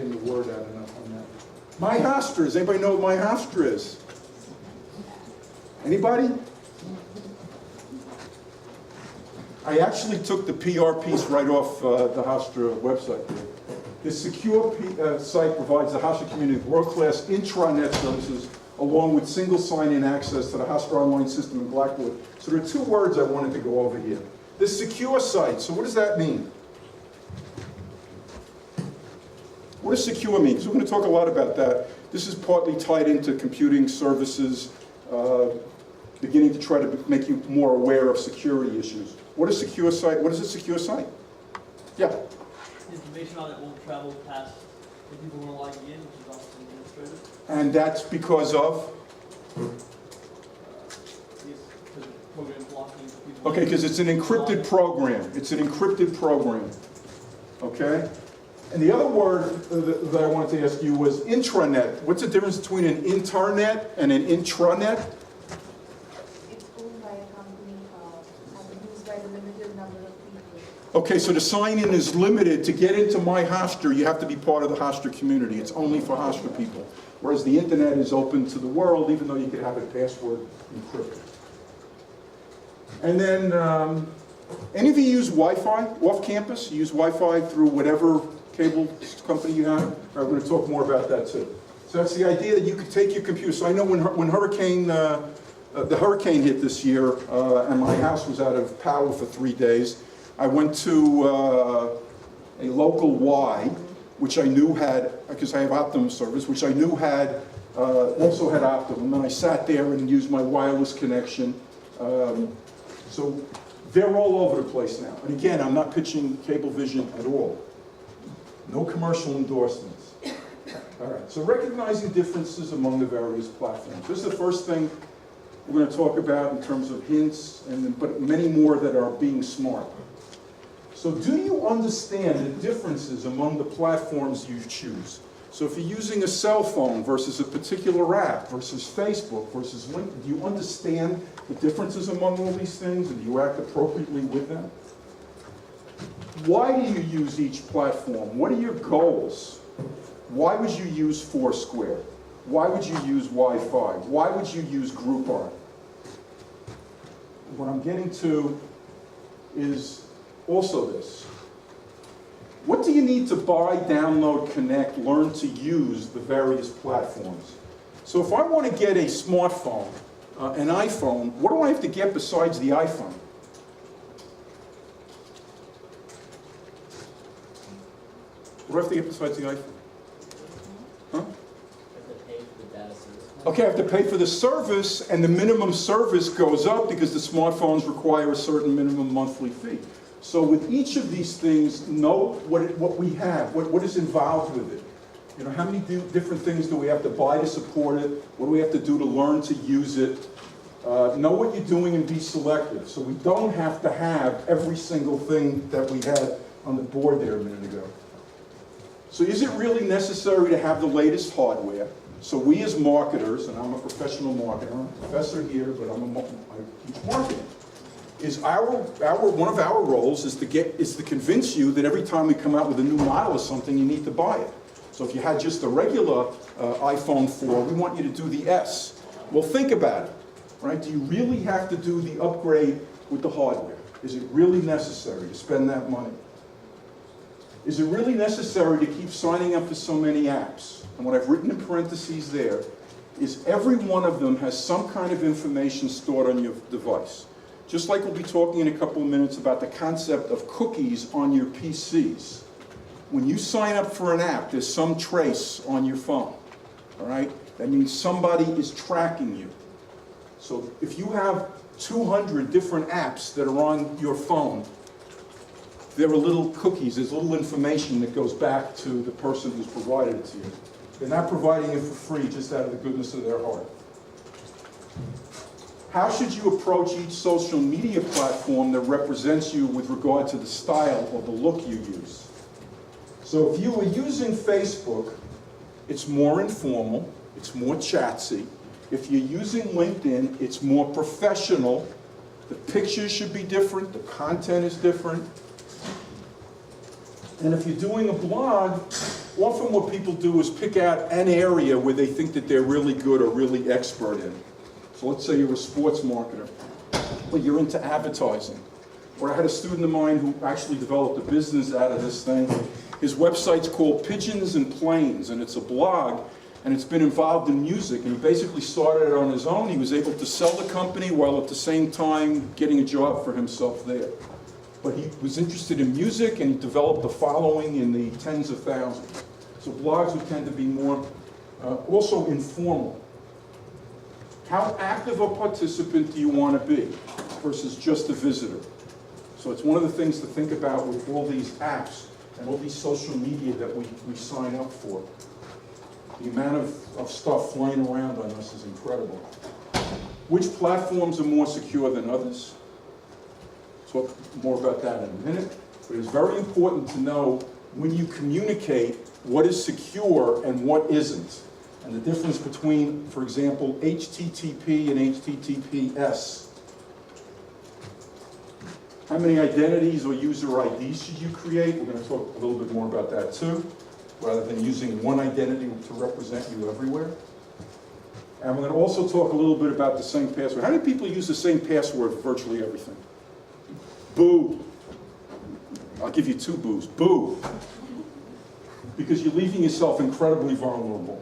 getting the word out enough on that. MyHofstra, does anybody know what MyHofstra is? Anybody? I actually took the PR piece right off the Hofstra website there. This secure site provides the Hofstra community with world-class intranet services along with single sign-in access to the Hofstra online system in Blackboard. So there are two words I wanted to go over here. This secure site, so what does that mean? What does secure mean? Because we're going to talk a lot about that. This is partly tied into computing services, beginning to try to make you more aware of security issues. What is secure site? What is a secure site? Yeah. Information on it won't travel past the people who are logging in, which is often administrative. And that's because of? Okay, because it's an encrypted program. It's an encrypted program. Okay? And the other word that I wanted to ask you was intranet. What's the difference between an internet and an intranet? It's owned by a company and used by the limited number of people. Okay, so the sign-in is limited. To get into MyHofstra, you have to be part of the Hofstra community. It's only for Hofstra people. Whereas the internet is open to the world, even though you could have a password encrypted. And then, any of you use Wi-Fi off campus? You use Wi-Fi through whatever cable company you have? All right, we're going to talk more about that too. So that's the idea that you could take your computer. So I know when the hurricane hit this year, and my house was out of power for 3 days, I went to a local Y, which I knew had, because I have Optimum service, which I knew had, also had Optimum. And I sat there and used my wireless connection. So they're all over the place now. And again, I'm not pitching Cablevision at all. No commercial endorsements. All right, so recognizing differences among the various platforms. This is the first thing we're going to talk about in terms of hints, but many more that are being smart. So do you understand the differences among the platforms you choose? So if you're using a cell phone versus a particular app versus Facebook versus LinkedIn, do you understand the differences among all these things, and do you act appropriately with them? Why do you use each platform? What are your goals? Why would you use Foursquare? Why would you use Wi-Fi? Why would you use GroupOn? What I'm getting to is also this. What do you need to buy, download, connect, learn to use the various platforms? So if I want to get a smartphone, an iPhone, what do I have to get besides the iPhone? What do I have to get besides the iPhone? Huh? Okay, I have to pay for the service, and the minimum service goes up because the smartphones require a certain minimum monthly fee. So with each of these things, know what we have, what is involved with it. You know, how many different things do we have to buy to support it? What do we have to do to learn to use it? Know what you're doing and be selective. So we don't have to have every single thing that we had on the board there a minute ago. So is it really necessary to have the latest hardware? So we as marketers, and I'm a professional marketer, I'm a professor here, but I teach marketing. One of our roles is to convince you that every time we come out with a new model of something, you need to buy it. So if you had just a regular iPhone 4, we want you to do the S. Well, think about it, right? Do you really have to do the upgrade with the hardware? Is it really necessary to spend that money? Is it really necessary to keep signing up for so many apps? And what I've written in parentheses there is every one of them has some kind of information stored on your device. Just like we'll be talking in a couple of minutes about the concept of cookies on your PCs. When you sign up for an app, there's some trace on your phone, all right? That means somebody is tracking you. So if you have 200 different apps that are on your phone, there are little cookies, there's little information that goes back to the person who's provided it to you. They're not providing it for free, just out of the goodness of their heart. How should you approach each social media platform that represents you with regard to the style or the look you use? So if you were using Facebook, it's more informal, it's more chatsy. If you're using LinkedIn, it's more professional. The pictures should be different, the content is different. And if you're doing a blog, Often what people do is pick out an area where they think that they're really good or really expert in. So let's say you're a sports marketer, but you're into advertising. Or I had a student of mine who actually developed a business out of this thing. His website's called Pigeons and Planes, and it's a blog, and it's been involved in music. And he basically started it on his own. He was able to sell the company while at the same time getting a job for himself there. But he was interested in music, and he developed a following in the tens of thousands. So blogs would tend to be more, also informal. How active a participant do you want to be versus just a visitor? So it's one of the things to think about with all these apps and all these social media that we sign up for. The amount of stuff flying around on us is incredible. Which platforms are more secure than others? Talk more about that in a minute. But it's very important to know when you communicate what is secure and what isn't. And the difference between, for example, HTTP and HTTPS. How many identities or user IDs should you create? We're going to talk a little bit more about that too, rather than using one identity to represent you everywhere. And we're going to also talk a little bit about the same password. How many people use the same password for virtually everything? Boo. I'll give you 2 boos. Boo. Because you're leaving yourself incredibly vulnerable.